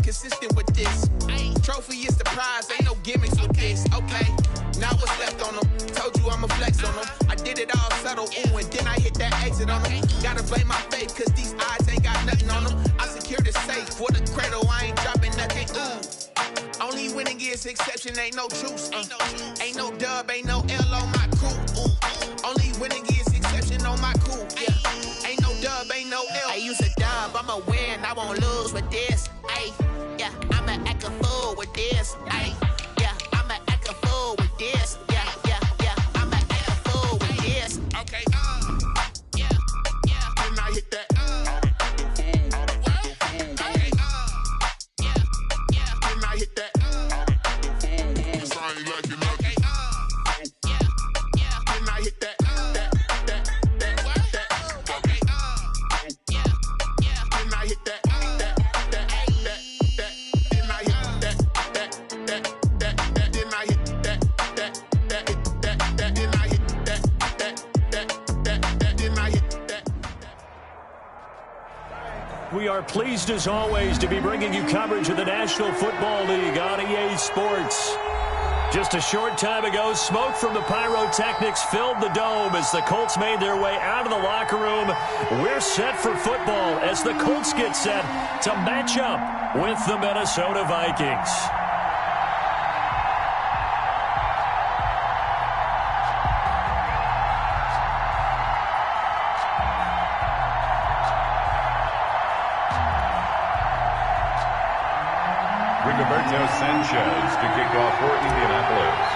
consistent with this. Trophy is the prize, ain't no gimmicks with this. Okay, now what's left on them? Told you I'ma flex on them. I did it all subtle, ooh, and then I hit that exit on them. Gotta blame my faith, cause these odds ain't got nothing on them. I secured the safe for the cradle, I ain't dropping nothing, ooh. Only winning is exception, ain't no truce. Ain't no dub, ain't no L on my crew. Ooh. Only winning is exception on my crew. Yeah. Ain't no dub, ain't no L. I use a dub, I'ma win, I won't lose with this. Ay, yeah, I'ma act a fool with this. Ay, yeah, I'ma act a fool with this. Yeah, yeah, yeah, I'ma act a fool with this. Okay, yeah, yeah. Then I hit that. We are pleased as always to be bringing you coverage of the National Football League on EA Sports. Just a short time ago, smoke from the pyrotechnics filled the dome as the Colts made their way out of the locker room. We're set for football as the Colts get set to match up with the Minnesota Vikings. Sanchez to kick off for Indianapolis.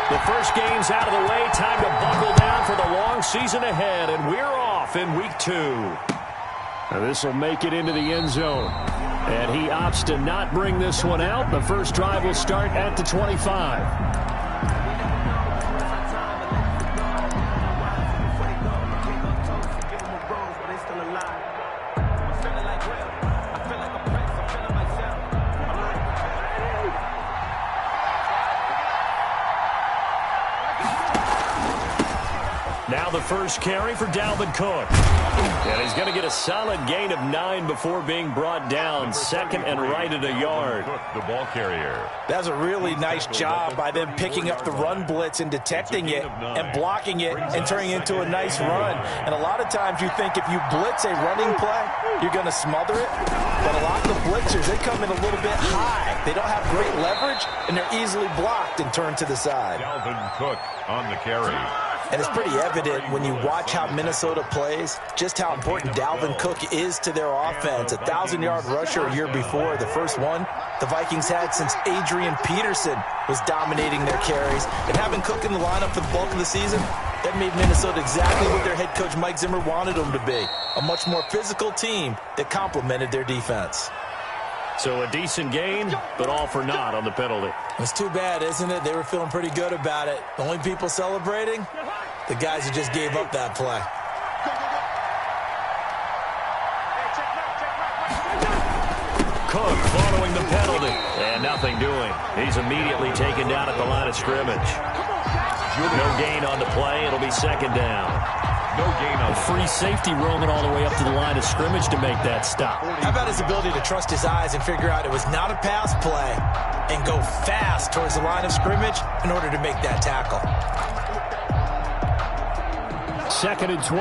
The first game's out of the way. Time to buckle down for the long season ahead, and we're off in week 2. This will make it into the end zone. And he opts to not bring this one out. The first drive will start at the 25. Now the first carry for Dalvin Cook. And he's going to get a solid gain of 9 before being brought down. Second and right at a yard. The ball carrier. That's a really nice job by them picking up the run blitz and detecting it and blocking it and turning it into a nice run. And a lot of times you think if you blitz a running play, you're going to smother it. But a lot of the blitzers, they come in a little bit high. They don't have great leverage, and they're easily blocked and turned to the side. Dalvin Cook on the carry. And it's pretty evident when you watch how Minnesota plays, just how important Dalvin Cook is to their offense. A 1,000-yard rusher a year before, the first one the Vikings had since Adrian Peterson was dominating their carries. And having Cook in the lineup for the bulk of the season, that made Minnesota exactly what their head coach Mike Zimmer wanted them to be. A much more physical team that complemented their defense. So a decent gain, but all for naught on the penalty. It's too bad, isn't it? They were feeling pretty good about it. The only people celebrating, the guys who just gave up that play. Cook following the penalty, and nothing doing. He's immediately taken down at the line of scrimmage. No gain on the play. It'll be second down. No gain on a free safety roaming all the way up to the line of scrimmage to make that stop. How about his ability to trust his eyes and figure out it was not a pass play and go fast towards the line of scrimmage in order to make that tackle. Second and 12.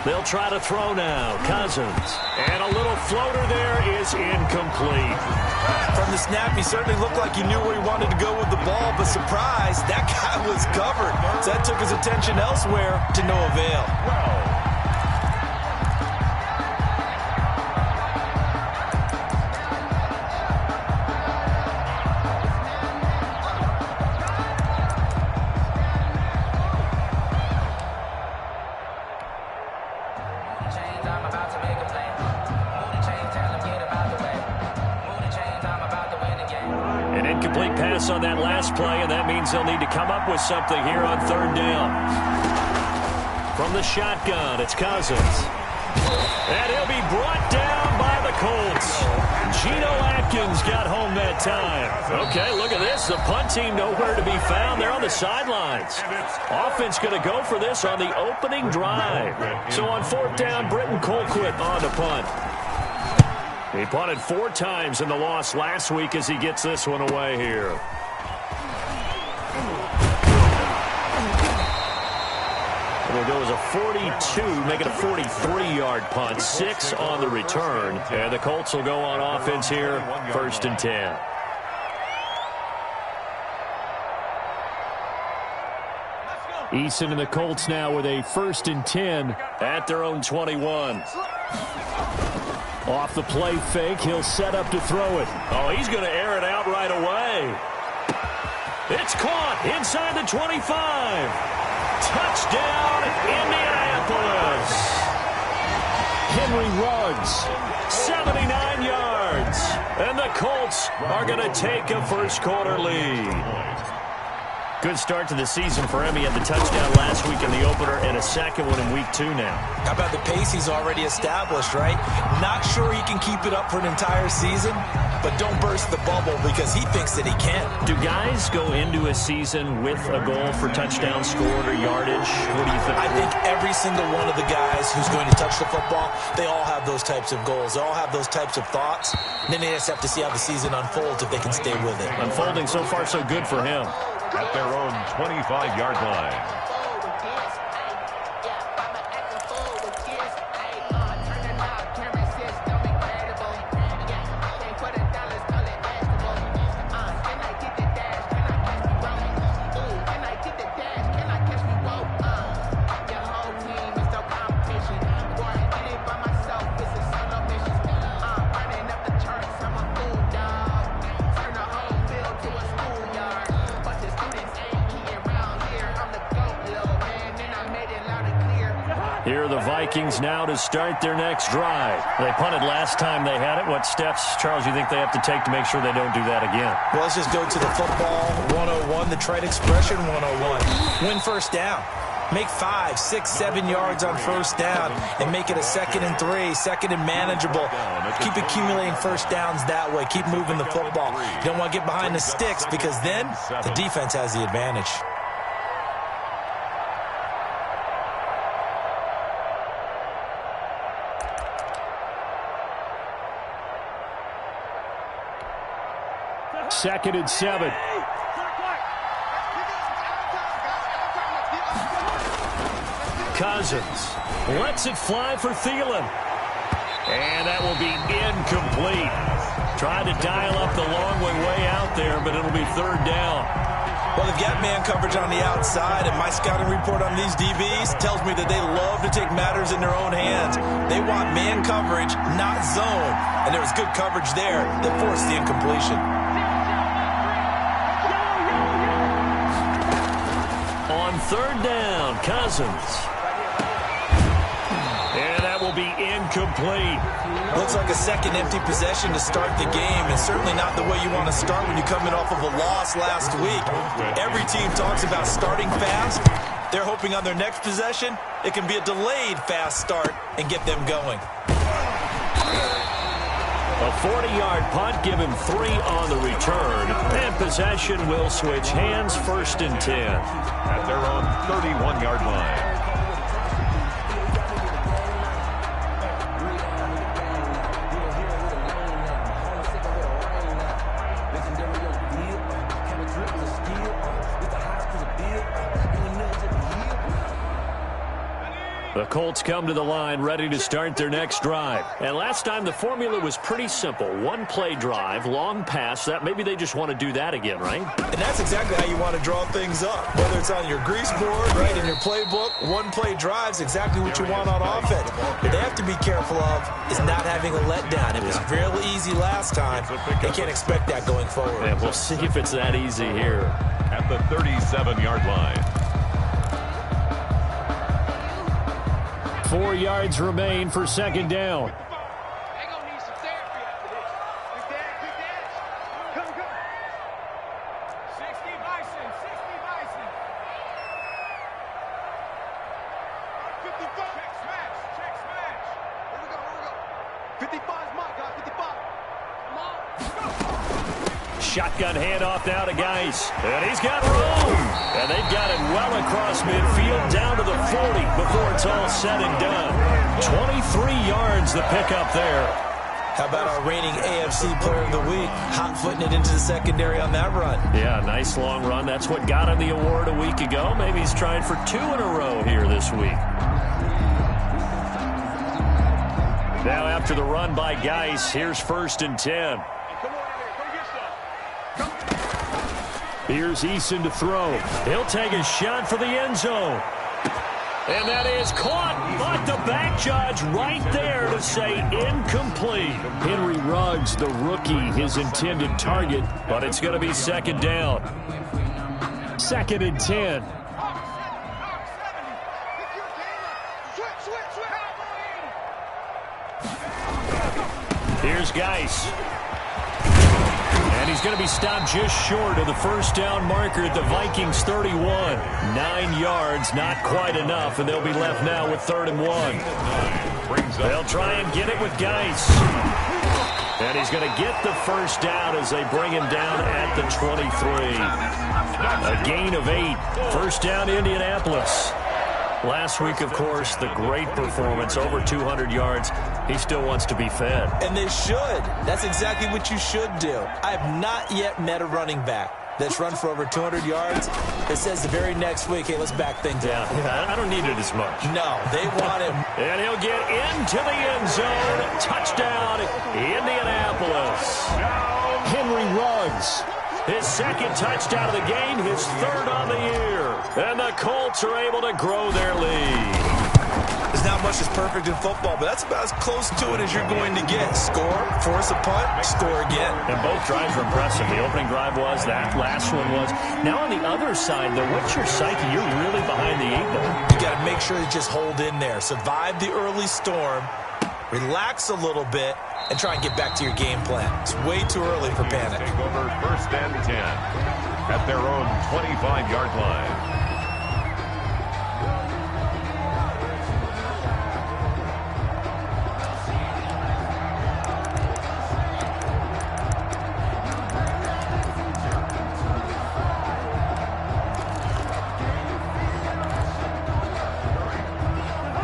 They'll try to throw now. Cousins. And a little floater there is incomplete. From the snap, he certainly looked like he knew where he wanted to go with the ball, but surprise, that guy was covered. So that took his attention elsewhere to no avail. On that last play, and that means they'll need to come up with something here on third down. From the shotgun, it's Cousins. And he'll be brought down by the the Colts. Geno Atkins got home that time. Okay, look at this. The punt team nowhere to be found. They're on the sidelines. Offense going to go for this on the opening drive. So on 4th down, Britton Colquitt on the punt. He punted 4 times in the loss last week as he gets this one away here. It'll go as a 42, make it a 43-yard punt, 6 on the return. And the Colts will go on offense here, 1st and 10. Eason and the Colts now with a 1st and 10 at their own 21. Off the play fake, he'll set up to throw it. Oh, he's going to air it out right away. It's caught inside the 25. Touchdown, Indianapolis. Henry Ruggs, 79 yards. And the Colts are going to take a first-quarter lead. Good start to the season for him. He had the touchdown last week in the opener and a second one in week 2 now. How about the pace he's already established, right? Not sure he can keep it up for an entire season, but don't burst the bubble because he thinks that he can. Do guys go into a season with a goal for touchdown scored or yardage? What do you think? I think every single one of the guys who's going to touch the football, they all have those types of goals. They all have those types of thoughts. Then they just have to see how the season unfolds if they can stay with it. Unfolding so far so good for him. At their own 25-yard line. Here are the Vikings now to start their next drive. They punted last time they had it. What steps, Charles, you think they have to take to make sure they don't do that again? Well, let's just go to the football 101, the trite expression 101. Win first down. Make 5, 6, 7 yards on first down and make it a 2nd and 3, 2nd and manageable. Keep accumulating first downs that way. Keep moving the football. You don't want to get behind the sticks because then the defense has the advantage. Second and 7. Cousins lets it fly for Thielen. And that will be incomplete. Tried to dial up the long way out there, but it'll be 3rd down. Well, they've got man coverage on the outside, and my scouting report on these DBs tells me that they love to take matters in their own hands. They want man coverage, not zone. And there was good coverage there that forced the incompletion. On 3rd down, Cousins. And that will be incomplete. Looks like a second empty possession to start the game, and certainly not the way you want to start when you're coming off of a loss last week. Every team talks about starting fast. They're hoping on their next possession, it can be a delayed fast start and get them going. A 40-yard punt, give him 3 on the return, and possession will switch hands, 1st and 10. At their own 31-yard line. The Colts come to the line ready to start their next drive. And last time the formula was pretty simple. 1-play drive, long pass. That maybe they just want to do that again, right? And that's exactly how you want to draw things up. Whether it's on your grease board, right, in your playbook, 1-play drive's exactly what you want on offense. What they have to be careful of is not having a letdown. It was real easy last time. They can't expect that going forward. And we'll see if it's that easy here. At the 37-yard line. 4 yards remain for 2nd down. Check smash. 55's my guy. Shotgun handoff now to Geis. And he's got room. And they've got it well across midfield down to the 40 before it's all said and done. 23 yards the pickup there. How about our reigning AFC Player of the Week, hot-footing it into the secondary on that run? Yeah, nice long run. That's what got him the award a week ago. Maybe he's trying for 2 in a row here this week. Now after the run by Geis, here's 1st and 10. Here's Eason to throw. He'll take a shot for the end zone. And that is caught, but the back judge right there to say incomplete. Henry Ruggs, the rookie, his intended target, but it's going to be 2nd down. 2nd and 10. Here's Geis. And he's going to be stopped just short of the 1st down marker at the Vikings 31. 9 yards, not quite enough, and they'll be left now with 3rd and 1. They'll try and get it with Geis. And he's going to get the 1st down as they bring him down at the 23. A gain of 8. 1st down, Indianapolis. Last week, of course, the great performance, over 200 yards. He still wants to be fed. And they should. That's exactly what you should do. I have not yet met a running back that's run for over 200 yards that says the very next week, hey, let's back things up. Yeah, I don't need it as much. No, they want him. And he'll get into the end zone. Touchdown, Indianapolis. Henry Ruggs. His 2nd touchdown of the game, his 3rd on the year. And the Colts are able to grow their lead. There's not much that's perfect in football, but that's about as close to it as you're going to get. Score, force a punt, score again. And both drives were impressive. The opening drive was, that last one was. Now on the other side, though, what's your psyche? You're really behind the 8 ball. You got to make sure you just hold in there. Survive the early storm, relax a little bit, and try and get back to your game plan. It's way too early for panic. Take over 1st and 10 at their own 25-yard line.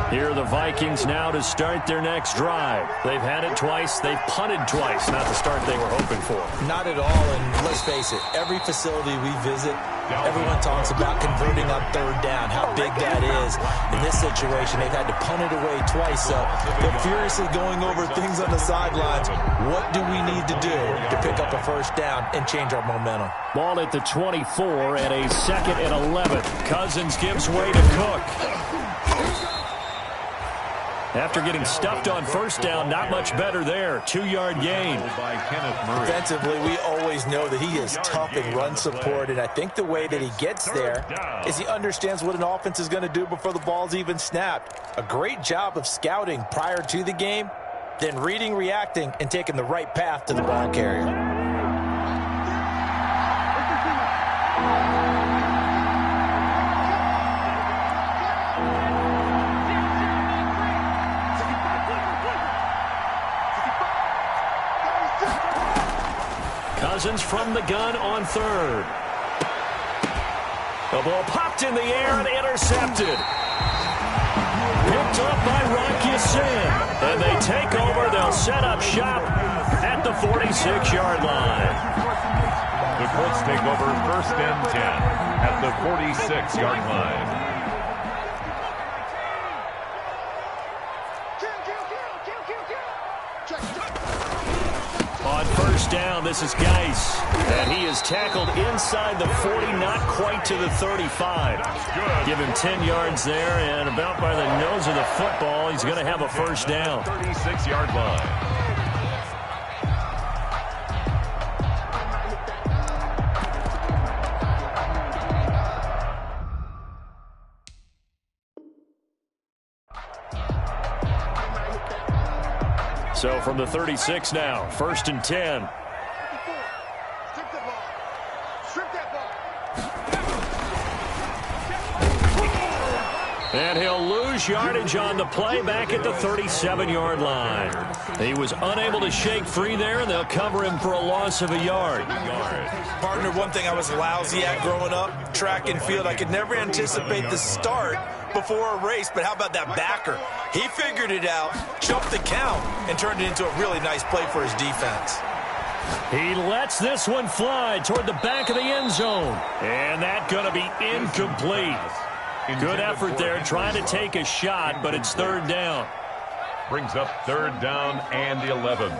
Here are the Vikings now to start their next drive. They've had it twice. They've punted twice. Not the start they were hoping for. Not at all, and let's face it, every facility we visit, everyone talks about converting on 3rd down, how big that is. In this situation, they've had to punt it away twice, so they're furiously going over things on the sidelines. What do we need to do to pick up a 1st down and change our momentum? Ball at the 24 and a 2nd and 11. Cousins gives way to Cook. After getting stuffed on 1st down, not much better there. 2-yard gain. Defensively, we always know that he is tough in run support, and I think the way that he gets there is he understands what an offense is going to do before the ball's even snapped. A great job of scouting prior to the game, then reading, reacting, and taking the right path to the ball carrier. Cousins from the gun on 3rd. The ball popped in the air and intercepted. Picked up by Rocky Sin. And they take over. They'll set up shop at the 46-yard line. The Colts take over 1st and 10 at the 46-yard line. On 1st down, this is Geis. And he is tackled inside the 40, not quite to the 35. Give him 10 yards there, and about by the nose of the football, he's going to have a 1st down. 36-yard line. So from the 36 now, 1st and 10. And he'll lose lose yardage on the play back at the 37-yard line. He was unable to shake free there, and they'll cover him for a loss of a yard. Partner, one thing I was lousy at growing up, track and field, I could never anticipate the start before a race, but how about that backer? He figured it out, jumped the count, and turned it into a really nice play for his defense. He lets this one fly toward the back of the end zone. And that's going to be incomplete. Good effort there trying to take a shot, but it's third down. Brings up third down and 11.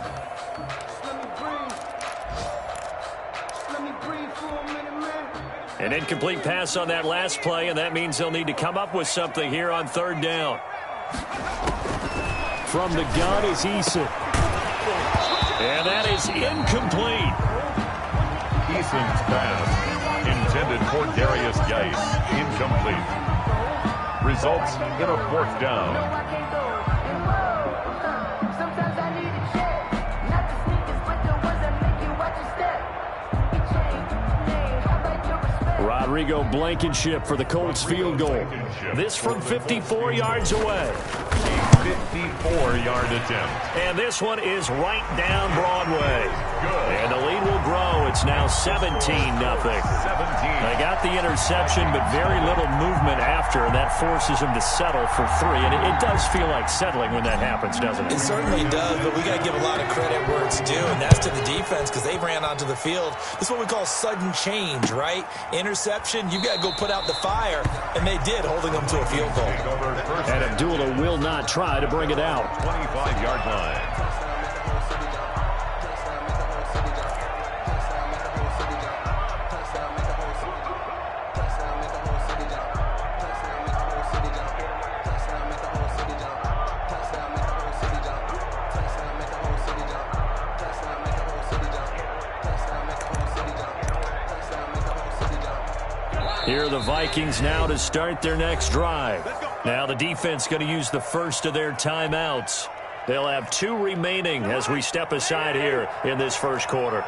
An incomplete pass on that last play, and that means they'll need to come up with something here on third down. From the gun is Eason. And that is incomplete. Eason's pass, intended for Darius Geis, incomplete. Results in a fourth down. Rodrigo Blankenship for the Colts field goal. This from 54 yards away. 54-yard attempt. And this one is right down Broadway. And the lead will grow. It's now 17-0. They got the interception, but very little movement after, and that forces them to settle for 3. And it does feel like settling when that happens, doesn't it? It certainly does, but we got to give a lot of credit where it's due, and that's to the defense because they ran onto the field. This is what we call sudden change, right? Interception, you got to go put out the fire, and they did, holding them to a field goal. And Abdullah will not try to bring it out. 25-yard line. Here are the Vikings now to start their next drive. Now the defense going to use the first of their timeouts. They'll have 2 remaining as we step aside here in this first quarter.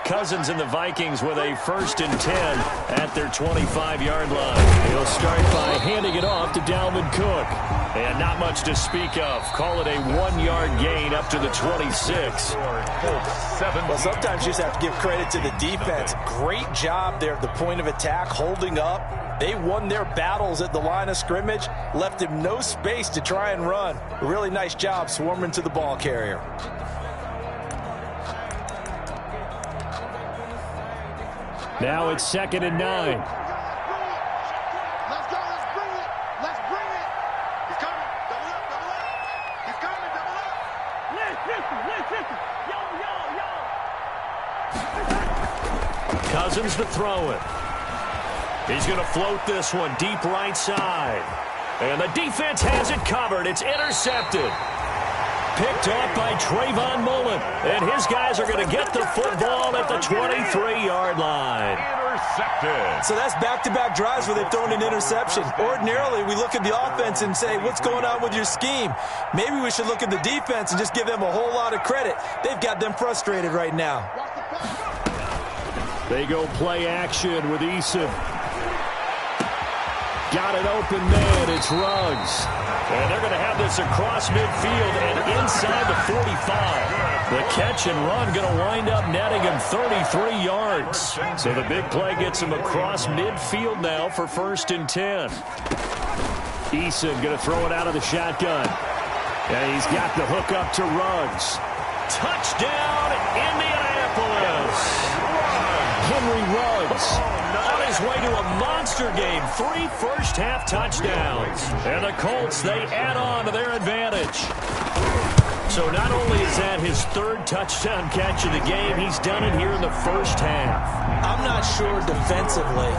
Cousins and the Vikings with a 1st and 10 at their 25-yard line. He'll start by handing it off to Dalvin Cook. And not much to speak of. Call it a 1-yard gain up to the 26. Well, sometimes you just have to give credit to the defense. Great job there at the point of attack, holding up. They won their battles at the line of scrimmage, left him no space to try and run. A really nice job swarming to the ball carrier. Now it's 2nd and 9. Let's go. Let's bring it. Let's bring it. He's coming. Double up. Double up. He's coming. Double up. Listen. Yo. Cousins to throw it. He's going to float this one deep right side. And the defense has it covered. It's intercepted. Picked off by Trayvon Mullen. And his guys are going to get the football at the 23-yard line. Intercepted. So that's back-to-back drives where they've thrown an interception. Ordinarily, we look at the offense and say, what's going on with your scheme? Maybe we should look at the defense and just give them a whole lot of credit. They've got them frustrated right now. They go play action with Eason. Got an open man. It's Ruggs. And they're going to have this across midfield and inside the 45. The catch and run going to wind up netting him 33 yards. So the big play gets him across midfield now for 1st and 10. Eason going to throw it out of the shotgun. And he's got the hook up to Ruggs. Touchdown, Indianapolis. Henry Ruggs on his way to a monster game. 3 first-half touchdowns. And the Colts, they add on to their advantage. So not only is that his 3rd touchdown catch of the game, he's done it here in the first half. I'm not sure defensively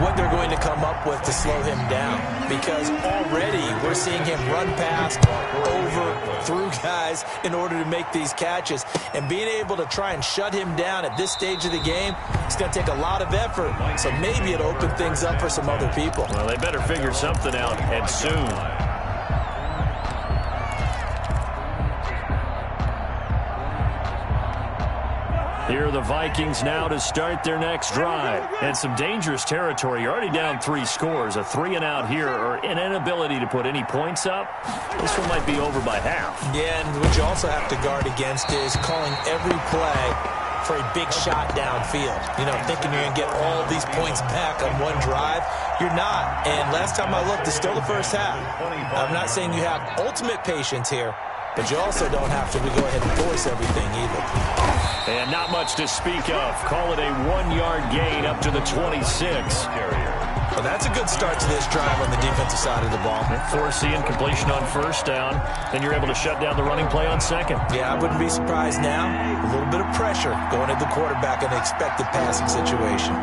what they're going to come up with to slow him down, because already we're seeing him run past, over, through guys in order to make these catches. And being able to try and shut him down at this stage of the game, it's going to take a lot of effort. So maybe it'll open things up for some other people. Well, they better figure something out, and soon. Here are the Vikings now to start their next drive. And some dangerous territory. You're already down 3 scores. A 3-and-out here or an inability to put any points up. This one might be over by half. Yeah, and what you also have to guard against is calling every play for a big shot downfield. You know, thinking you're going to get all these points back on one drive. You're not. And last time I looked, it's still the first half. I'm not saying you have ultimate patience here, but you also don't have to go ahead and force everything either. And not much to speak of. Call it a 1-yard gain up to the 26. Well, that's a good start to this drive on the defensive side of the ball. Forcing completion on first down. Then you're able to shut down the running play on second. Yeah, I wouldn't be surprised now. A little bit of pressure going at the quarterback in an expected passing situation.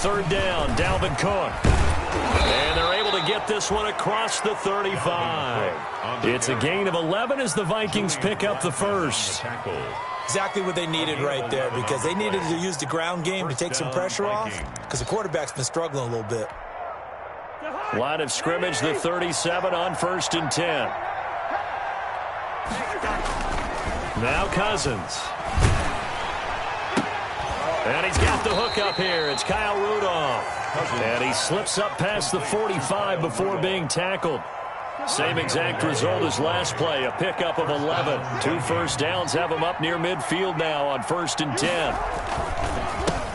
Third down, Dalvin Cook. And they're able to get this one across the 35. It's a gain of 11 as the Vikings pick up the first. Exactly what they needed right there, because they needed to use the ground game to take some pressure off, because the quarterback's been struggling a little bit. Line of scrimmage, the 37 on 1st and 10. Now Cousins. And he's got the hook up here. It's Kyle Rudolph. And he slips up past the 45 before being tackled. Same exact result as last play, a pickup of 11. 2 first downs have him up near midfield now on 1st and 10.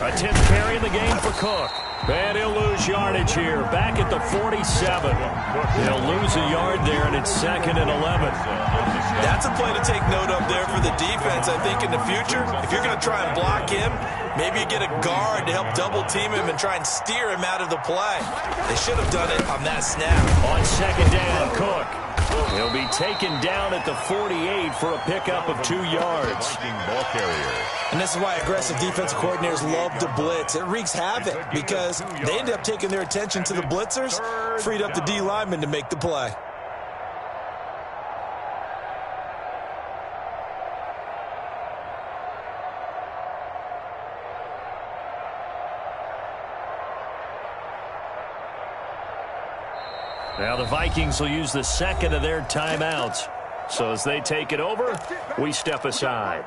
A 10th carry in the game for Cook. And he'll lose yardage here, back at the 47. He'll lose a yard there, and it's 2nd and 11. That's a play to take note of there for the defense, I think, in the future. If you're going to try and block him, maybe you get a guard to help double-team him and try and steer him out of the play. They should have done it on that snap. On 2nd down, Cook. He'll be taken down at the 48 for a pickup of 2 yards. And this is why aggressive defensive coordinators love to blitz. It wreaks havoc because they end up taking their attention to the blitzers, freed up the D lineman to make the play. Now the Vikings will use the 2nd of their timeouts. So as they take it over, we step aside.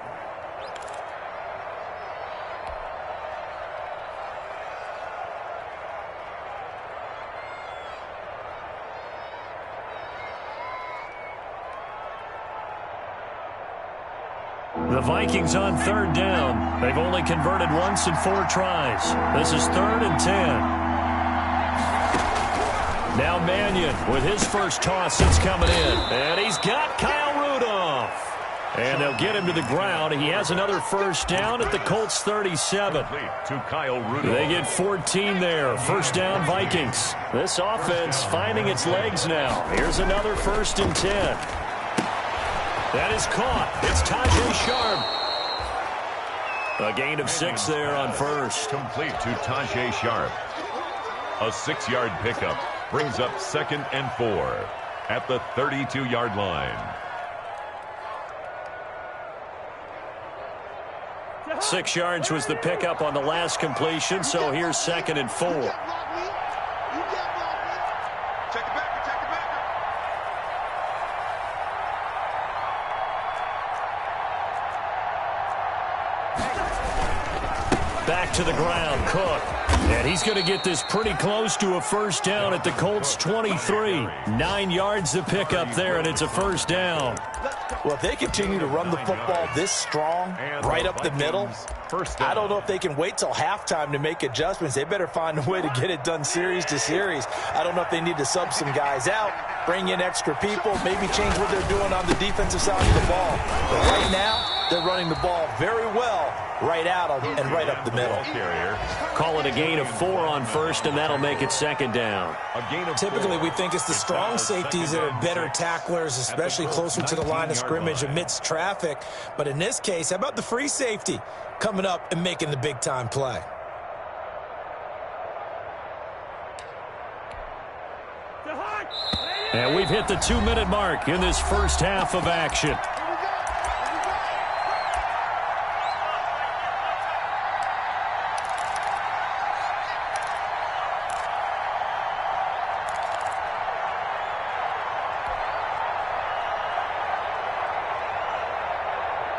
The Vikings on 3rd down. They've only converted once in 4 tries. This is 3rd and 10. Now Mannion with his first toss since coming in. And he's got Kyle Rudolph. And they'll get him to the ground. He has another first down at the Colts 37. To Kyle Rudolph. They get 14 there. First down Vikings. This offense finding its legs now. Here's another 1st and 10. That is caught. It's Tajay Sharp. A gain of 6 there on first. Complete to Tajay Sharp. A 6-yard pickup brings up 2nd and 4 at the 32-yard line. 6 yards was the pickup on the last completion, so here's 2nd and 4. Back to the ground, Cook. And he's going to get this pretty close to a first down at the Colts 23. 9 yards to pick up there, and it's a first down. Well, if they continue to run the football this strong, right up the middle, I don't know if they can wait till halftime to make adjustments. They better find a way to get it done series to series. I don't know if they need to sub some guys out, bring in extra people, maybe change what they're doing on the defensive side of the ball. But right now, they're running the ball very well right out and right up the middle. Call it a gain of 4 on first, and that'll make it 2nd down. Typically, we think it's the strong safeties that are better tacklers, especially closer to the line of scrimmage amidst traffic. But in this case, how about the free safety coming up and making the big-time play? And we've hit the 2-minute mark in this first half of action.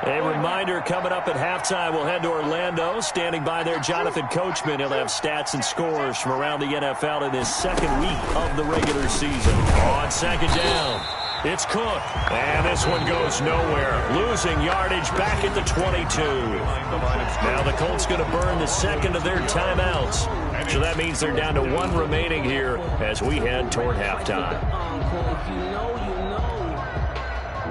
A reminder coming up at halftime, we'll head to Orlando. Standing by there, Jonathan Coachman. He'll have stats and scores from around the NFL in his second week of the regular season. On second down, it's Cook. And this one goes nowhere. Losing yardage back at the 22. Now the Colts going to burn the second of their timeouts. So that means they're down to one remaining here as we head toward halftime.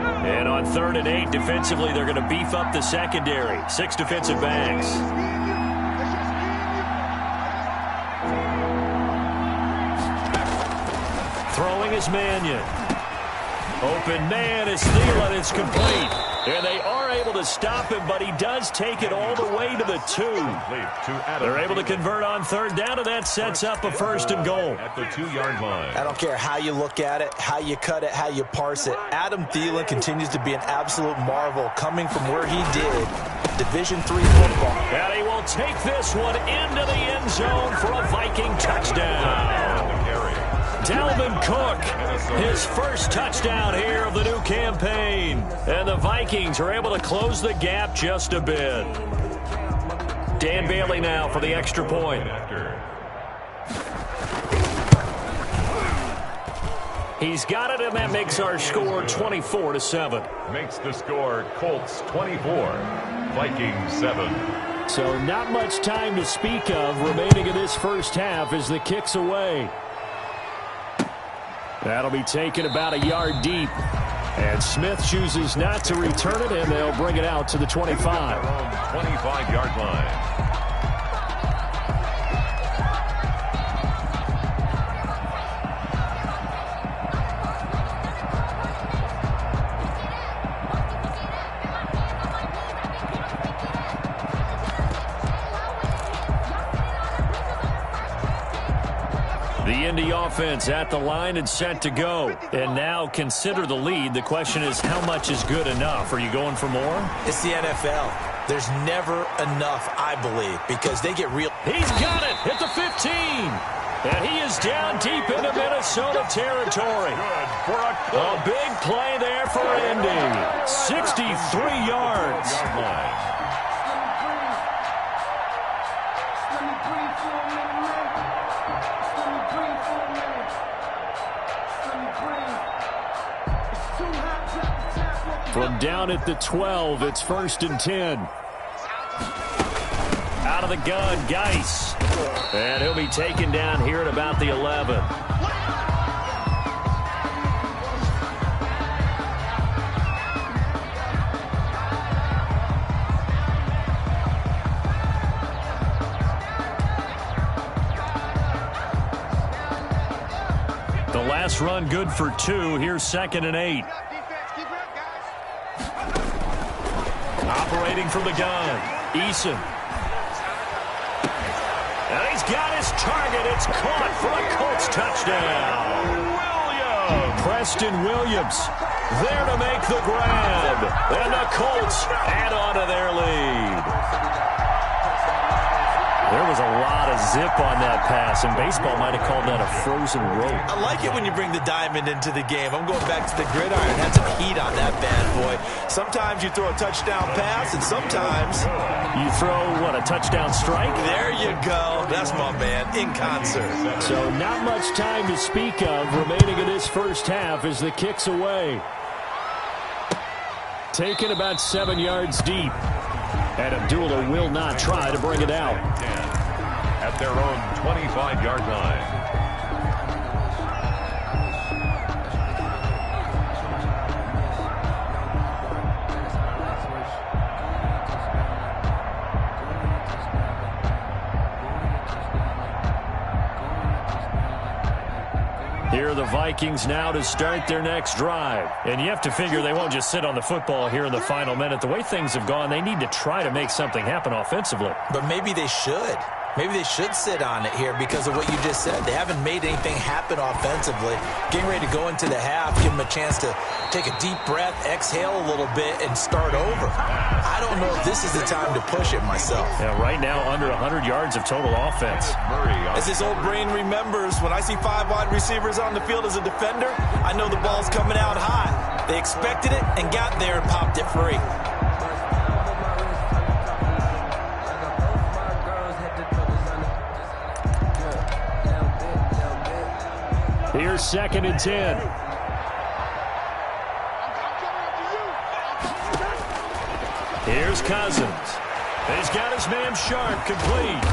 And on 3rd and 8, defensively, they're going to beef up the secondary. 6 defensive backs. Throwing is Mannion. Open man is Thielen. It's complete. And they are able to stop him, but he does take it all the way to the 2. They're able to convert on 3rd down, and that sets up a 1st and goal. At the 2-yard line. I don't care how you look at it, how you cut it, how you parse it. Adam Thielen continues to be an absolute marvel coming from where he did. Division III football. And he will take this one into the end zone for a Viking touchdown. Dalvin Cook, his first touchdown here of the new campaign. And the Vikings are able to close the gap just a bit. Dan Bailey now for the extra point. He's got it, and that makes our score 24-7. Makes the score Colts 24, Vikings 7. So not much time to speak of remaining in this first half as the kick's away. That'll be taken about a yard deep. And Smith chooses not to return it, and they'll bring it out to the 25. 25-yard line. The Indy offense at the line and set to go. And now consider the lead. The question is, how much is good enough? Are you going for more? It's the NFL. There's never enough, I believe, because they get real. He's got it at the 15. And he is down deep into Minnesota territory. A big play there for Indy. 63 yards. From down at the 12, it's 1st and 10. Out of the gun, Geis. And he'll be taken down here at about the 11. The last run good for 2. Here's 2nd and 8. Operating from the gun, Eason. And he's got his target. It's caught for a Colts touchdown. Preston Williams there to make the grab. And the Colts add on to their lead. There was a lot of zip on that pass, and baseball might have called that a frozen rope. I like it when you bring the diamond into the game. I'm going back to the gridiron. Had some heat on that bad boy. Sometimes you throw a touchdown pass, and sometimes you throw, what, a touchdown strike? There you go. That's my man, in concert. So not much time to speak of remaining in this first half as the kick's away. Taken about 7 yards deep. And Abdullah will not try to bring it out. At their own 25-yard line. Here are the Vikings now to start their next drive. And you have to figure they won't just sit on the football here in the final minute. The way things have gone, they need to try to make something happen offensively. But maybe they should. Maybe they should sit on it here because of what you just said. They haven't made anything happen offensively. Getting ready to go into the half, give them a chance to take a deep breath, exhale a little bit, and start over. I don't know if this is the time to push it myself. Yeah, right now under 100 yards of total offense. As this old brain remembers, when I see 5 wide receivers on the field as a defender, I know the ball's coming out high. They expected it and got there and popped it free. Here's 2nd and 10. Here's Cousins. He's got his man Sharp complete.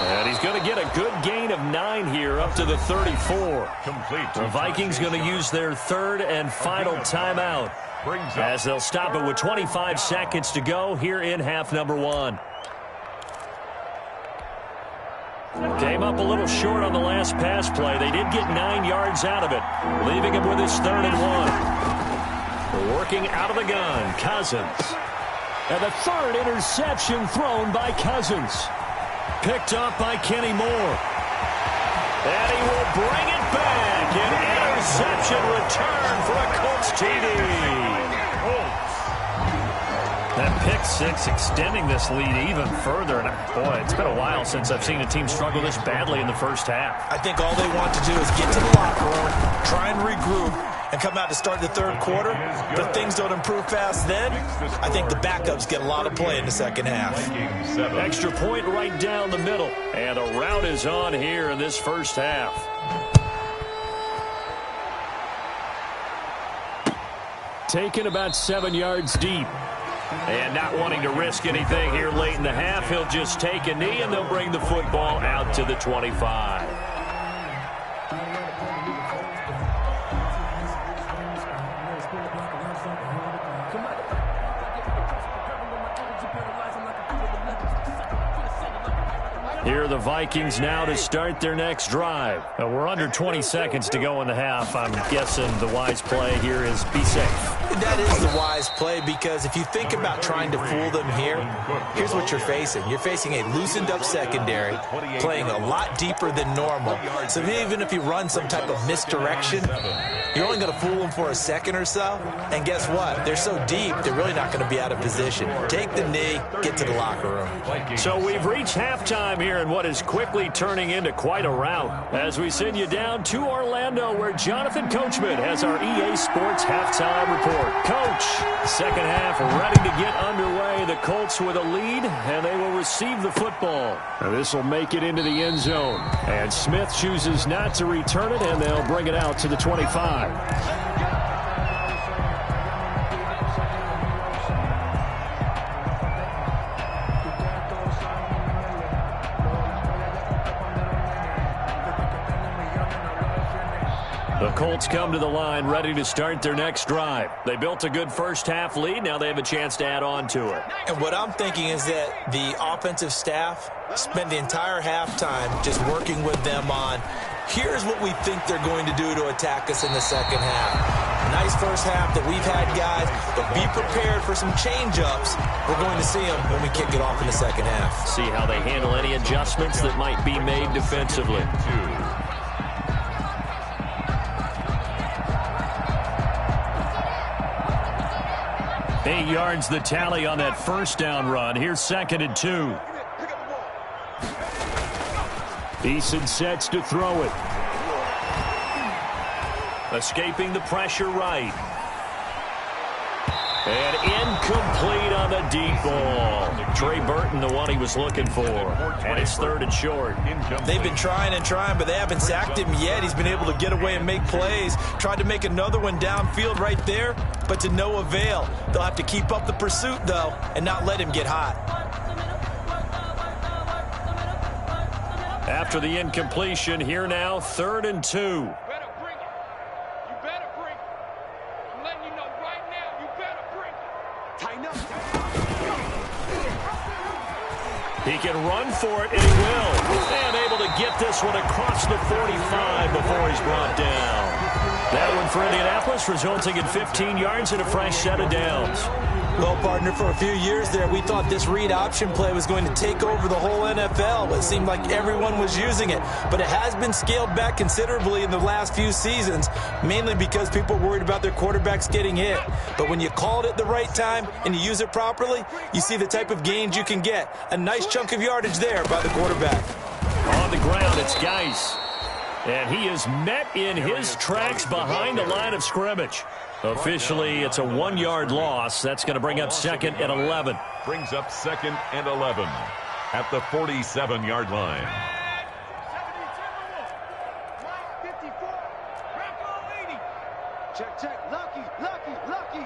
And he's going to get a good gain of 9 here up to the 34. The Vikings going to use their 3rd and final timeout as they'll stop it with 25 seconds to go here in half number 1. Came up a little short on the last pass play. They did get 9 yards out of it, leaving him with his 3rd and 1. Working out of the gun, Cousins. And the 3rd interception thrown by Cousins. Picked up by Kenny Moore. And he will bring it back. An interception return for a Colts TD. That pick 6 extending this lead even further. And boy, it's been a while since I've seen a team struggle this badly in the first half. I think all they want to do is get to the locker room, try and regroup, and come out to start the 3rd quarter. But if things don't improve fast then, I think the backups get a lot of play in the second half. Extra point right down the middle. And a rout is on here in this first half. Taken about 7 yards deep. And not wanting to risk anything here late in the half, he'll just take a knee and they'll bring the football out to the 25. Here are the Vikings now to start their next drive. We're under 20 seconds to go in the half. I'm guessing the wise play here is be safe. That is the wise play, because if you think about trying to fool them here, here's what you're facing. You're facing a loosened up secondary, playing a lot deeper than normal. So even if you run some type of misdirection, you're only going to fool them for a second or so. And guess what? They're so deep, they're really not going to be out of position. Take the knee, get to the locker room. So we've reached halftime here in what is quickly turning into quite a rout. As we send you down to Orlando, where Jonathan Coachman has our EA Sports halftime report. Coach, second half ready to get underway. The Colts with a lead, and they will receive the football. This will make it into the end zone. And Smith chooses not to return it, and they'll bring it out to the 25. The Colts come to the line ready to start their next drive. They built a good first half lead. Now they have a chance to add on to it. And what I'm thinking is that the offensive staff spent the entire halftime just working with them on, here's what we think they're going to do to attack us in the second half. Nice first half that we've had, guys, but be prepared for some change-ups. We're going to see them when we kick it off in the second half. See how they handle any adjustments that might be made defensively. 8 yards the tally on that first down run. Here's 2nd and 2. Eason sets to throw it. Escaping the pressure right. And incomplete on the deep ball. Trey Burton, the one he was looking for. And it's 3rd and short. They've been trying and trying, but they haven't sacked him yet. He's been able to get away and make plays. Tried to make another one downfield right there, but to no avail. They'll have to keep up the pursuit, though, and not let him get hot. After the incompletion, here now, 3rd and 2. He can run for it, and he will. And able to get this one across the 45 before he's brought down. That one for Indianapolis, resulting in 15 yards and a fresh set of downs. Well, partner, for a few years there, we thought this read option play was going to take over the whole NFL. It seemed like everyone was using it, but it has been scaled back considerably in the last few seasons, mainly because people are worried about their quarterbacks getting hit. But when you call it at the right time and you use it properly, you see the type of gains you can get. A nice chunk of yardage there by the quarterback. On the ground, it's Geis. And he is met in his tracks behind the line of scrimmage. Officially, it's a 1-yard loss. That's going to bring up 2nd and 11. Brings up 2nd and 11 at the 47-yard line. Check, check. Lucky, lucky, lucky.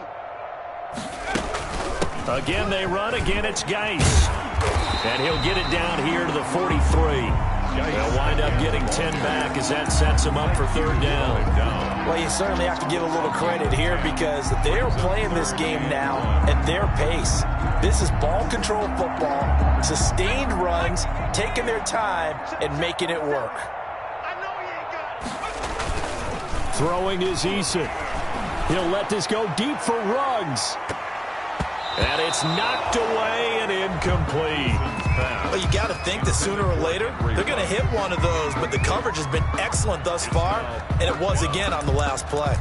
Again, they run. Again, it's Geis. And he'll get it down here to the 43. They'll wind up getting 10 back as that sets him up for third down. Well, you certainly have to give a little credit here because they're playing this game now at their pace. This is ball control football, sustained runs, taking their time, and making it work. Throwing is Eason. He'll let this go deep for Ruggs. And it's knocked away and incomplete. Well, you got to think that sooner or later, they're going to hit one of those, but the coverage has been excellent thus far, and it was again on the last play.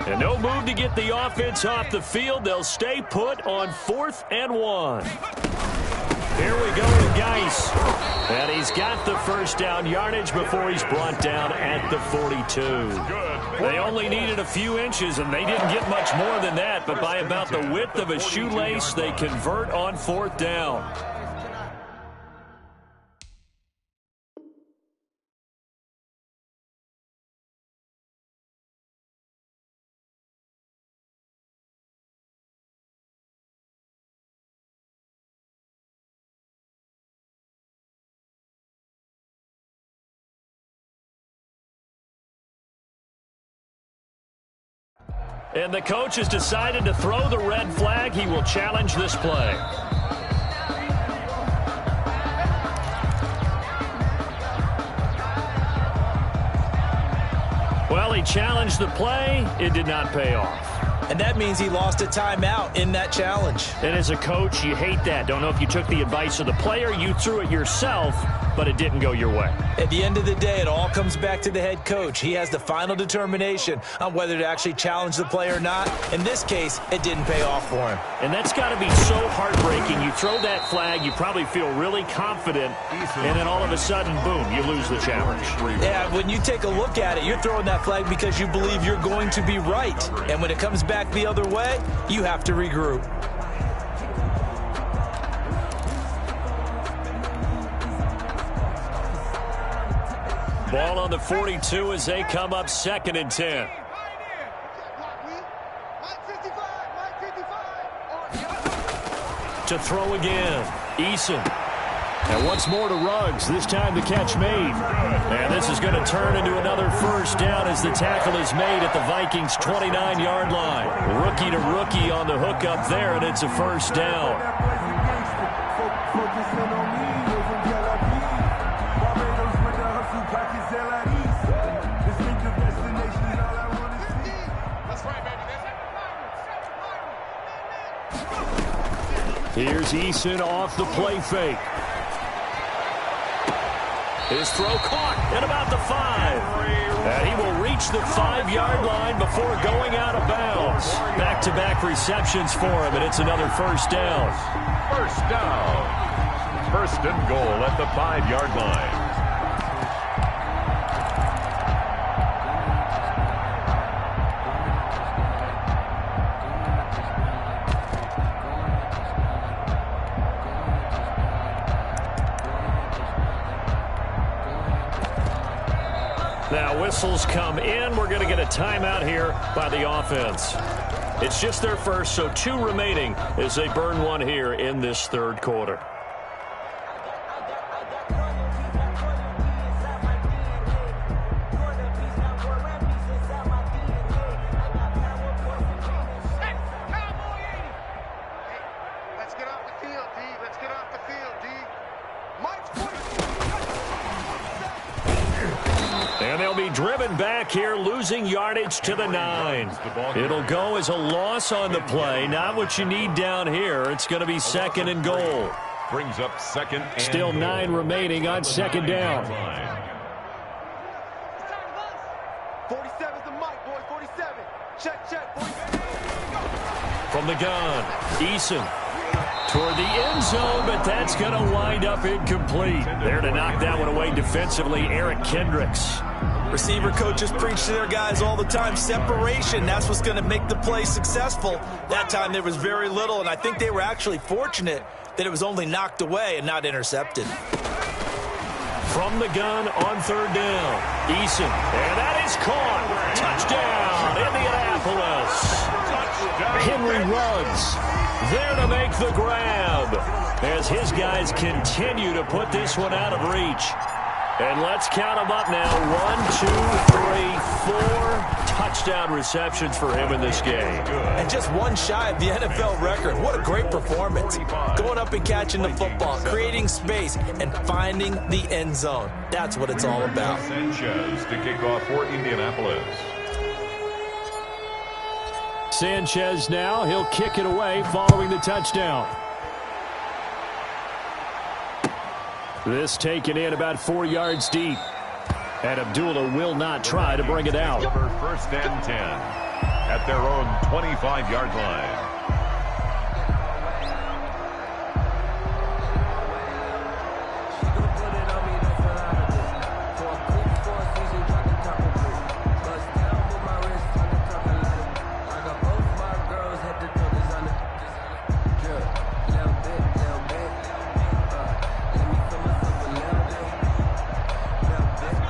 And no move to get the offense off the field. They'll stay put on 4th and 1. Here we go to Geis. And he's got the first down yardage before he's brought down at the 42. They only needed a few inches, and they didn't get much more than that. But by about the width of a shoelace, they convert on 4th down. And the coach has decided to throw the red flag. He will challenge this play. Well, he challenged the play. It did not pay off. And that means he lost a timeout in that challenge. And as a coach, you hate that. Don't know if you took the advice of the player, you threw it yourself, but it didn't go your way. At the end of the day, it all comes back to the head coach. He has the final determination on whether to actually challenge the play or not. In this case, it didn't pay off for him. And that's got to be so heartbreaking. You throw that flag, you probably feel really confident, and then all of a sudden, boom, you lose the challenge. Yeah, when you take a look at it, you're throwing that flag because you believe you're going to be right. And when it comes back the other way, you have to regroup. Ball on the 42 as they come up 2nd and 10. To throw again, Eason. And once more to Ruggs, this time the catch made. And this is going to turn into another first down as the tackle is made at the Vikings' 29-yard line. Rookie to rookie on the hook up there, and it's a first down. Here's Eason off the play fake. His throw caught at about the 5. And he will reach the 5-yard line before going out of bounds. Back-to-back receptions for him, and it's another first down. First down. 1st and goal at the 5-yard line. Now whistles come in. We're going to get a timeout here by the offense. It's just their first, so 2 remaining as they burn one here in this 3rd quarter. Let's get off the field, D. Let's get off the field, D. Mike's 40. And they'll be driven back here, losing yardage to the 9. It'll go as a loss on the play. Not what you need down here. It's going to be 2nd and goal. Brings up 2nd and Still 9 remaining on 2nd down. 47's the Mike, boy. 47. Check, boys. From the gun, Eason toward the end zone, but that's going to wind up incomplete. There to knock that one away defensively, Eric Kendricks. Receiver coaches preach to their guys all the time. Separation, that's what's going to make the play successful. That time there was very little, and I think they were actually fortunate that it was only knocked away and not intercepted. From the gun on third down, Eason, and that is caught. Touchdown, Indianapolis. Henry Ruggs there to make the grab as his guys continue to put this one out of reach. And let's count them up now. 1, 2, 3, 4 touchdown receptions for him in this game. And just one shy of the NFL record. What a great performance. Going up and catching the football, creating space, and finding the end zone. That's what it's all about. Sanchez to kick off for Indianapolis. Sanchez now, he'll kick it away following the touchdown. This taken in about 4 yards deep. And Abdullah will not try to bring it out. First and 10 at their own 25-yard line.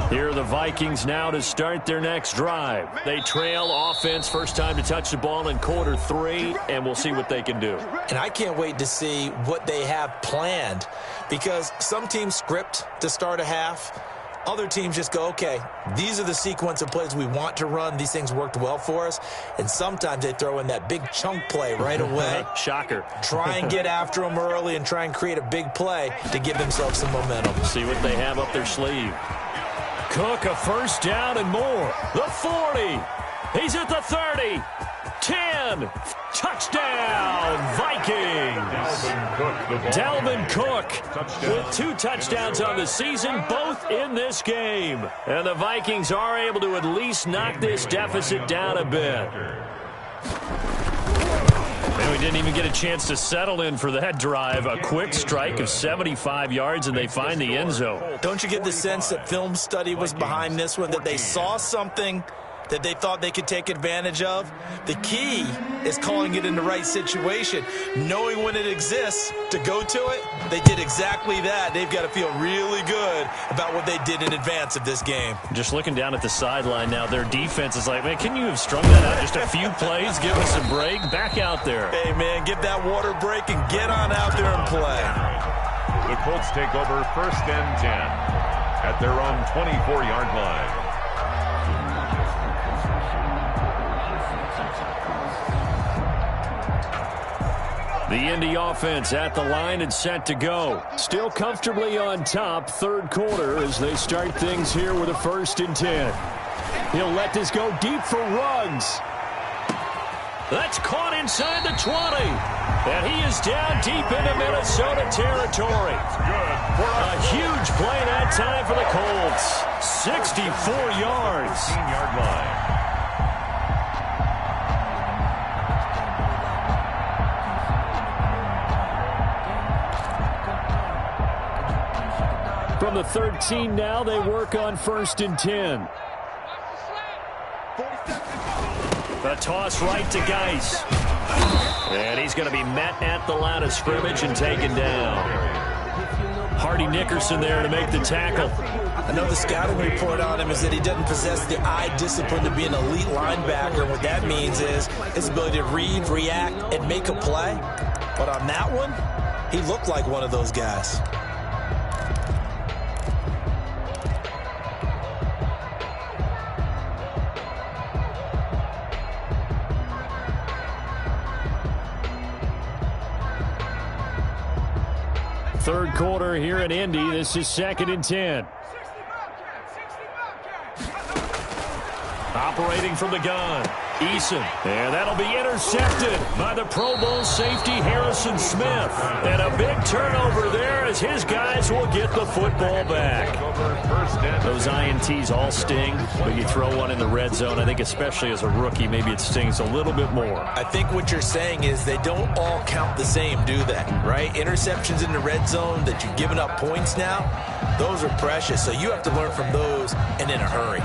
Here are the Vikings now to start their next drive. They trail offense, first time to touch the ball in quarter 3, and we'll see what they can do. And I can't wait to see what they have planned, because some teams script to start a half. Other teams just go, okay, these are the sequence of plays we want to run. These things worked well for us. And sometimes they throw in that big chunk play right away. Shocker. Try and get after them early and try and create a big play to give themselves some momentum. See what they have up their sleeve. Cook, a first down and more. The 40. He's at the 30. 10. Touchdown, Vikings. Dalvin Cook with 2 touchdowns on the season, both in this game. And the Vikings are able to at least knock this deficit down a bit. And we didn't even get a chance to settle in for that drive. A quick strike of 75 yards, and they find the end zone. Don't you get the sense that film study was behind this one, that they saw something that they thought they could take advantage of? The key is calling it in the right situation, knowing when it exists to go to it. They did exactly that. They've got to feel really good about what they did in advance of this game. Just looking down at the sideline now, their defense is like, man, can you have strung that out just a few plays? Give us a break. Back out there. Hey, man, get that water break and get on out there and play. The Colts take over first and 10 at their own 24-yard line. The Indy offense at the line and set to go. Still comfortably on top, third quarter as they start things here with a first and 10. He'll let this go deep for Ruggs. That's caught inside the 20. And he is down deep into Minnesota territory. A huge play that time for the Colts. 64 yards. 15-yard line. From the 13 now, they work on first and 10. A toss right to Geis. And he's going to be met at the line of scrimmage and taken down. Hardy Nickerson there to make the tackle. I know the scouting report on him is that he doesn't possess the eye discipline to be an elite linebacker. What that means is his ability to read, react, and make a play. But on that one, he looked like one of those guys. Third quarter here in Indy. This is second and 10. Operating from the gun, Eason. And that'll be intercepted by the Pro Bowl safety Harrison Smith. And a big turnover there as his guys will get the football back. Those INTs all sting, but you throw one in the red zone, I think especially as a rookie, maybe it stings a little bit more. I think what you're saying is they don't all count the same, do they? Right? Interceptions in the red zone that you've given up points now, those are precious. So you have to learn from those and in a hurry.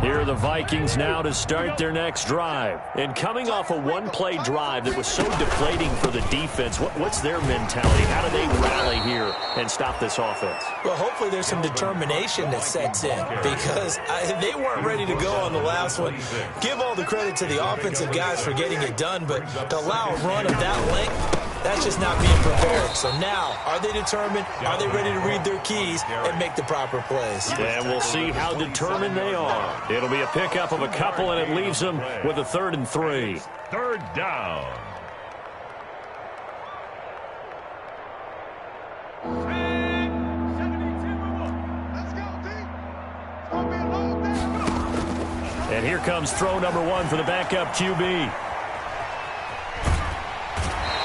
Here are the Vikings now to start their next drive. And coming off a one-play drive that was so deflating for the defense, what's their mentality? How do they rally here and stop this offense? Well, hopefully there's some determination that sets in because they weren't ready to go on the last one. Give all the credit to the offensive guys for getting it done, but to allow a run of that length, that's just not being prepared. So now, are they determined? Are they ready to read their keys and make the proper plays? And we'll see how determined they are. It'll be a pickup of a couple, and it leaves them with a 3rd and 3. Third down. Let's go, D. It's going to be a long day. And here comes throw number 1 for the backup QB.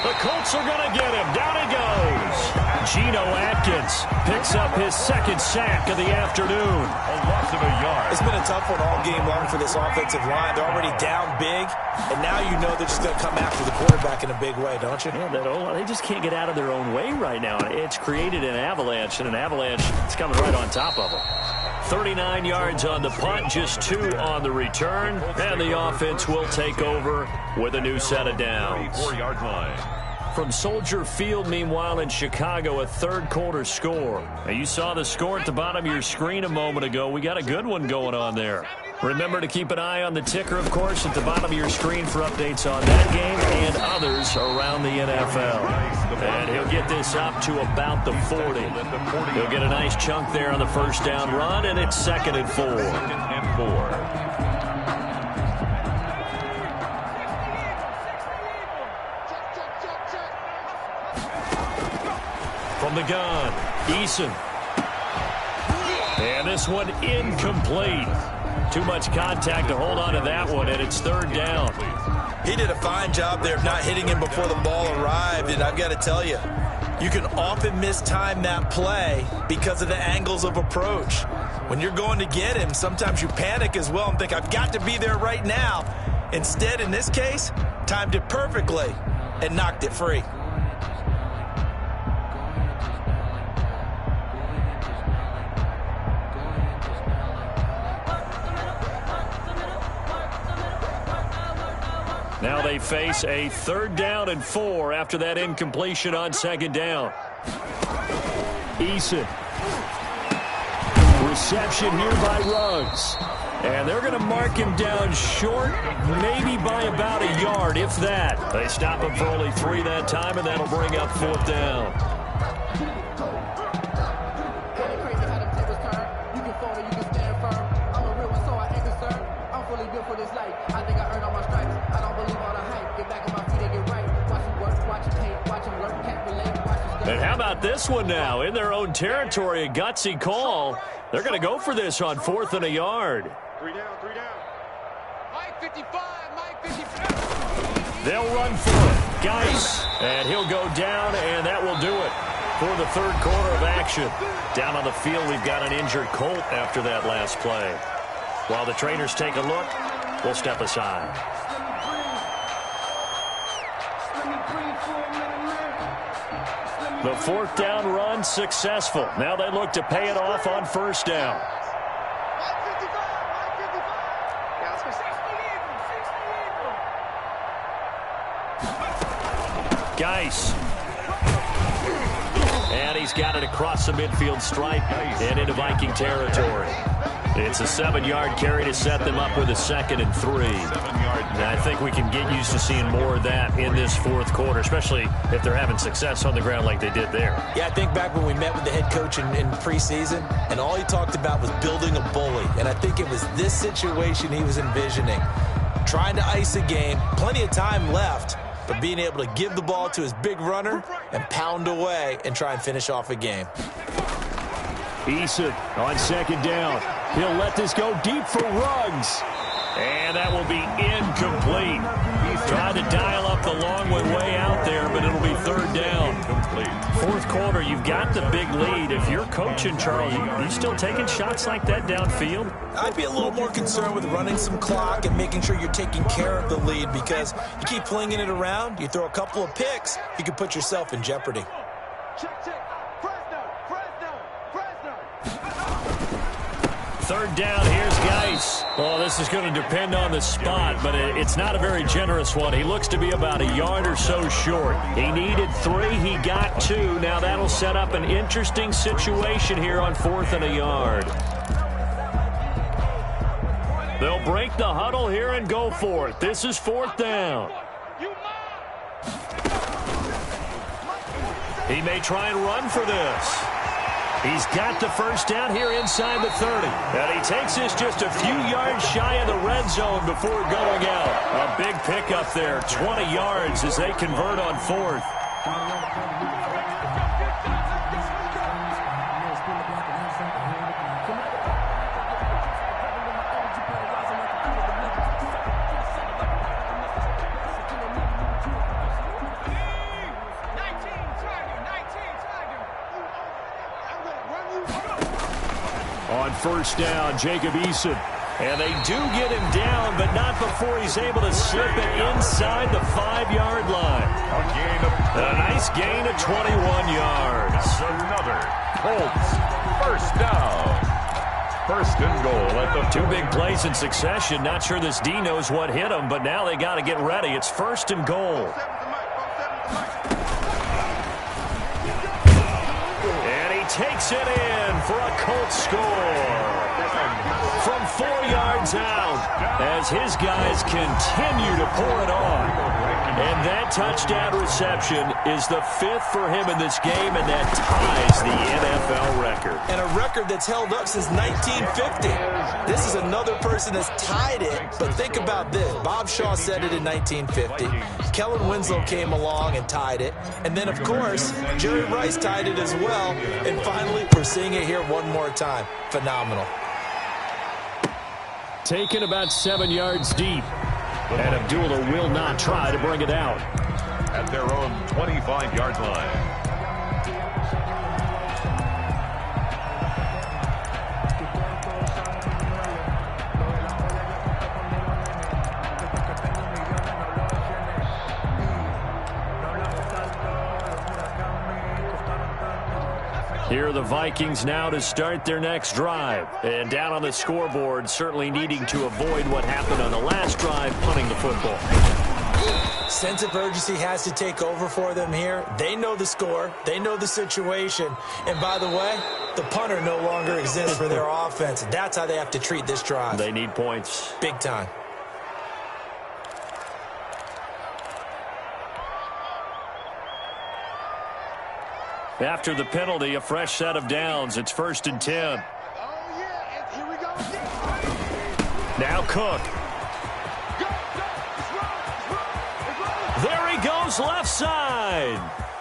The Colts are going to get him. Down he goes. Geno Atkins picks up his 2nd sack of the afternoon. A loss of a yard. It's been a tough one all game long for this offensive line. They're already down big, and now you know they're just going to come after the quarterback in a big way, don't you? Yeah, they just can't get out of their own way right now. It's created an avalanche, and an avalanche is coming right on top of them. 39 yards on the punt, just 2 on the return, and the offense will take over with a new set of downs. 4-yard line. From Soldier Field, meanwhile, in Chicago, a third-quarter score. Now, you saw the score at the bottom of your screen a moment ago. We got a good one going on there. Remember to keep an eye on the ticker, of course, at the bottom of your screen for updates on that game and others around the NFL. And he'll get this up to about the 40. He'll get a nice chunk there on the first down run, and it's 2nd and 4. 2nd and 4. From the gun, Eason. And this one incomplete. Too much contact to hold on to that one, and it's 3rd down. He did a fine job there of not hitting him before the ball arrived, and I've got to tell you, you can often mistime that play because of the angles of approach. When you're going to get him, sometimes you panic as well and think, I've got to be there right now. Instead, in this case, timed it perfectly and knocked it free. Now they face a 3rd down and 4 after that incompletion on 2nd down. Eason. Reception here by Ruggs. And they're going to mark him down short, maybe by about a yard, if that. They stop him for only 3 that time, and that'll bring up 4th down. And how about this one now? In their own territory, a gutsy call. They're going to go for this on 4th and a yard. 3 down, 3 down. Mike 55, Mike 55. They'll run for it. Geis. And he'll go down, and that will do it for the 3rd quarter of action. Down on the field, we've got an injured Colt after that last play. While the trainers take a look, we'll step aside. The 4th down run successful. Now they look to pay it off on 1st down. Geis. And he's got it across the midfield stripe and into Viking territory. It's a 7-yard carry to set them up with a 2nd and 3. And I think we can get used to seeing more of that in this 4th quarter, especially if they're having success on the ground like they did there. Yeah, I think back when we met with the head coach in preseason, and all he talked about was building a bully. And I think it was this situation he was envisioning. Trying to ice a game, plenty of time left, but being able to give the ball to his big runner and pound away and try and finish off a game. Eason on second down. He'll let this go deep for Ruggs. And that will be incomplete. He's trying to dial up the long way out there, but it'll be third down. Fourth quarter, you've got the big lead. If you're coaching, Charles, you still taking shots like that downfield? I'd be a little more concerned with running some clock and making sure you're taking care of the lead, because you keep flinging it around, you throw a couple of picks, you can put yourself in jeopardy. Check, check. Fresno. Third down, here's Geis. Well, this is going to depend on the spot, but it's not a very generous one. He looks to be about a yard or so short. He needed 3, he got 2. Now that'll set up an interesting situation here on 4th and a yard. They'll break the huddle here and go for it. This is 4th down. He may try and run for this. He's got the first down here inside the 30. And he takes this just a few yards shy of the red zone before going out. A big pickup there, 20 yards as they convert on 4th. On first down, Jacob Eason. And they do get him down, but not before he's able to slip it inside the 5-yard line. A nice gain of 21 yards. That's another Colts first down. First and goal at the 2 big plays in succession. Not sure this D knows what hit him, but now they got to get ready. It's first and goal. And he takes it in for a Colts score. From 4 yards out as his guys continue to pour it on. And that touchdown reception is the 5th for him in this game, and that ties the NFL record. And a record that's held up since 1950. This is another person that's tied it, but think about this. Bob Shaw said it in 1950. Kellen Winslow came along and tied it. And then, of course, Jerry Rice tied it as well. And finally, we're seeing it here one more time. Phenomenal. Taken about 7 yards deep. And Abdullah will not try to bring it out. At their own 25-yard line. Here are the Vikings now to start their next drive. And down on the scoreboard, certainly needing to avoid what happened on the last drive, punting the football. Sense of urgency has to take over for them here. They know the score. They know the situation. And by the way, the punter no longer exists for their offense. That's how they have to treat this drive. They need points. Big time. After the penalty, a fresh set of downs. It's 1st and 10. Oh, yeah, and here we go again. Now Cook. There he goes left side.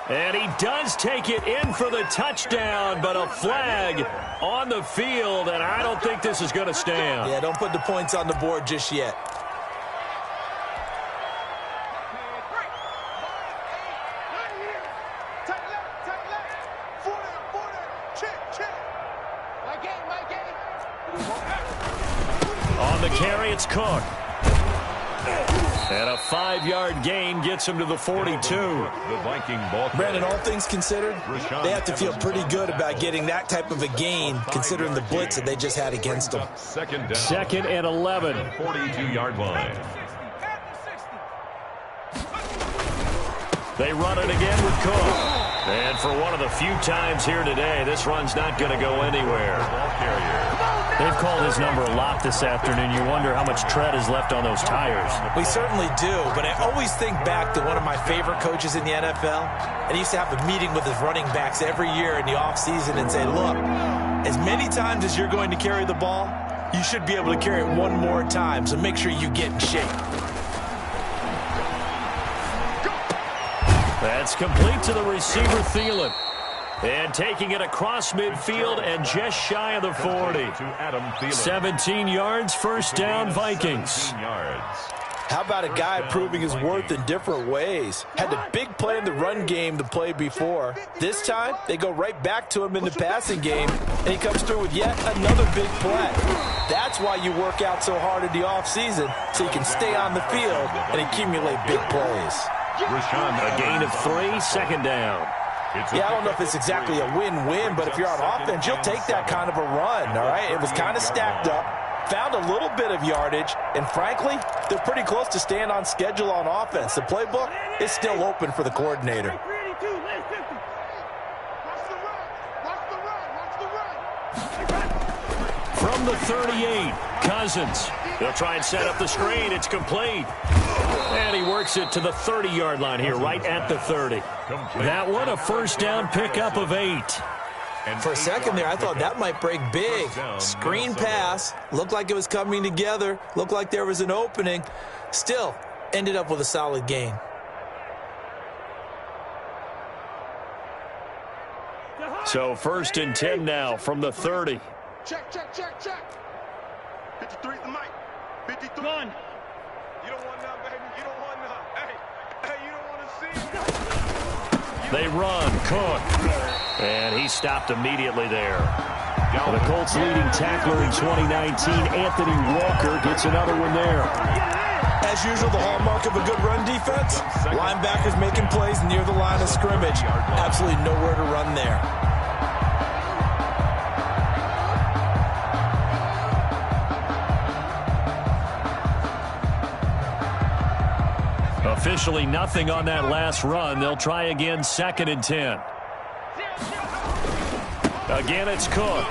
And he does take it in for the touchdown, but a flag on the field, and I don't think this is going to stand. Yeah, don't put the points on the board just yet. On the carry, it's Cook. And a 5-yard gain gets him to the 42. The Viking ball. Brandon, all things considered, they have to feel pretty good about getting that type of a gain, considering the blitz that they just had against them. Second down. 2nd and 11. 42-yard line. They run it again with Cook. And for one of the few times here today, this run's not going to go anywhere. They've called his number a lot this afternoon. You wonder how much tread is left on those tires. We certainly do, but I always think back to one of my favorite coaches in the NFL. And he used to have a meeting with his running backs every year in the offseason and say, look, as many times as you're going to carry the ball, you should be able to carry it one more time, so make sure you get in shape. That's complete to the receiver, Thielen. And taking it across midfield and just shy of the 40. 17 yards, first down, Vikings. How about a guy proving his worth in different ways? Had the big play in the run game to play before. This time, they go right back to him in the passing game, and he comes through with yet another big play. That's why you work out so hard in the offseason, so you can stay on the field and accumulate big plays. A gain of 3, second down. Yeah, I don't know if it's exactly a win-win, but if you're on offense, you'll take that kind of a run, all right? It was kind of stacked up. Found a little bit of yardage, and frankly, they're pretty close to staying on schedule on offense. The playbook is still open for the coordinator. From the 38, Cousins. They'll try and set up the screen. It's complete. And he works it to the 30-yard line here, right at the 30. That one, a first down pickup of 8. For a second there, I thought that might break big. Screen pass, looked like it was coming together, looked like there was an opening. Still, ended up with a solid gain. So first and 10 now from the 30. Check. 53 the mic. 53. Gun. You don't want none, baby. You don't want none. Hey, you don't want to see. They run, Cook. And he stopped immediately there. The Colts leading tackler in 2019, Anthony Walker, gets another one there. As usual, the hallmark of a good run defense, linebackers making plays near the line of scrimmage. Absolutely nowhere to run there. Officially nothing on that last run. They'll try again, second and 10. Again, it's Cook.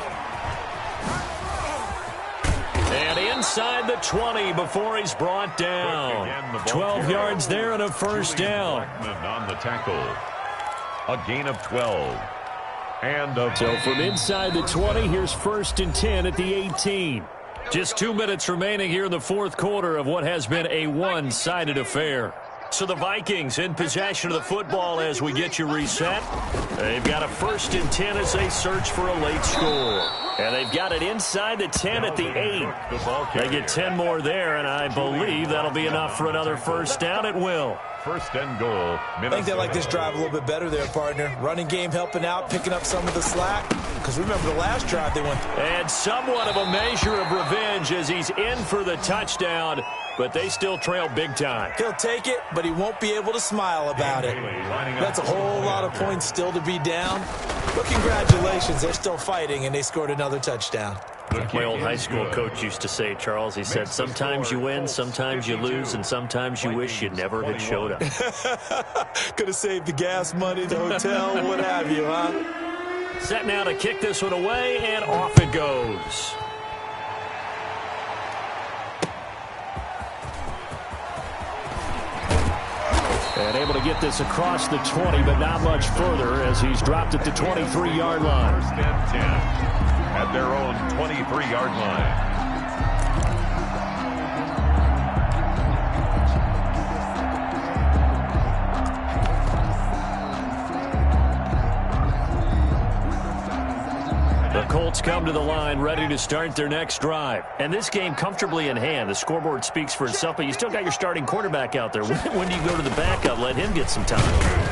And inside the 20 before he's brought down. 12 yards there and a first down. On the tackle. A gain of 12. So from inside the 20, here's first and 10 at the 18. Just 2 minutes remaining here in the fourth quarter of what has been a one-sided affair. So the Vikings in possession of the football as we get you reset. They've got a first and 10 as they search for a late score. And they've got it inside the 10 at the 8. They get 10 more there, and I believe that'll be enough for another first down. It will. First and goal. I think they like this drive a little bit better there, partner. Running game helping out, picking up some of the slack. Because remember the last drive they went. And somewhat of a measure of revenge as he's in for the touchdown, but they still trail big time. He'll take it, but he won't be able to smile about it. That's a whole lot of points still to be down. But congratulations, they're still fighting, and they scored another touchdown. Like my old high school coach used to say, Charles, he said, sometimes you win, sometimes you lose, and sometimes you wish you never had showed up. Could have saved the gas money, the hotel, what have you, huh? Set now to kick this one away, and off it goes. And able to get this across the 20, but not much further as he's dropped at the 23-yard line. First and 10 at their own 23-yard line. The Colts come to the line ready to start their next drive. And this game comfortably in hand. The scoreboard speaks for itself, but you still got your starting quarterback out there. When do you go to the backup? Let him get some time.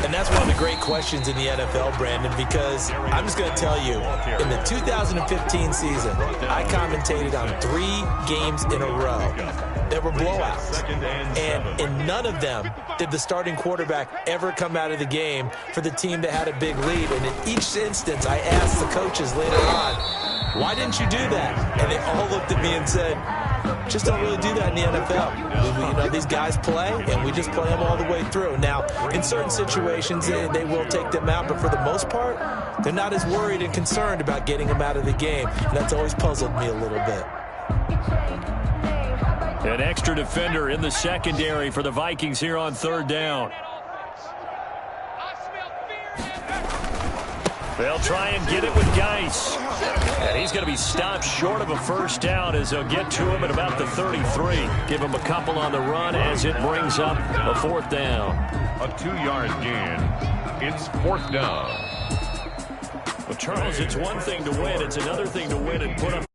And that's one of the great questions in the NFL, Brandon, because I'm just going to tell you, in the 2015 season, I commentated on 3 games in a row. There were blowouts, and in none of them did the starting quarterback ever come out of the game for the team that had a big lead. And in each instance, I asked the coaches later on, why didn't you do that? And they all looked at me and said, just don't really do that in the NFL. You know, these guys play, and we just play them all the way through. Now, in certain situations, they will take them out, but for the most part, they're not as worried and concerned about getting them out of the game. And that's always puzzled me a little bit. An extra defender in the secondary for the Vikings here on third down. They'll try and get it with Geis. And he's going to be stopped short of a first down as they'll get to him at about the 33. Give him a couple on the run as it brings up a fourth down. A 2-yard gain. It's fourth down. Well, Charles, it's one thing to win. It's another thing to win and put up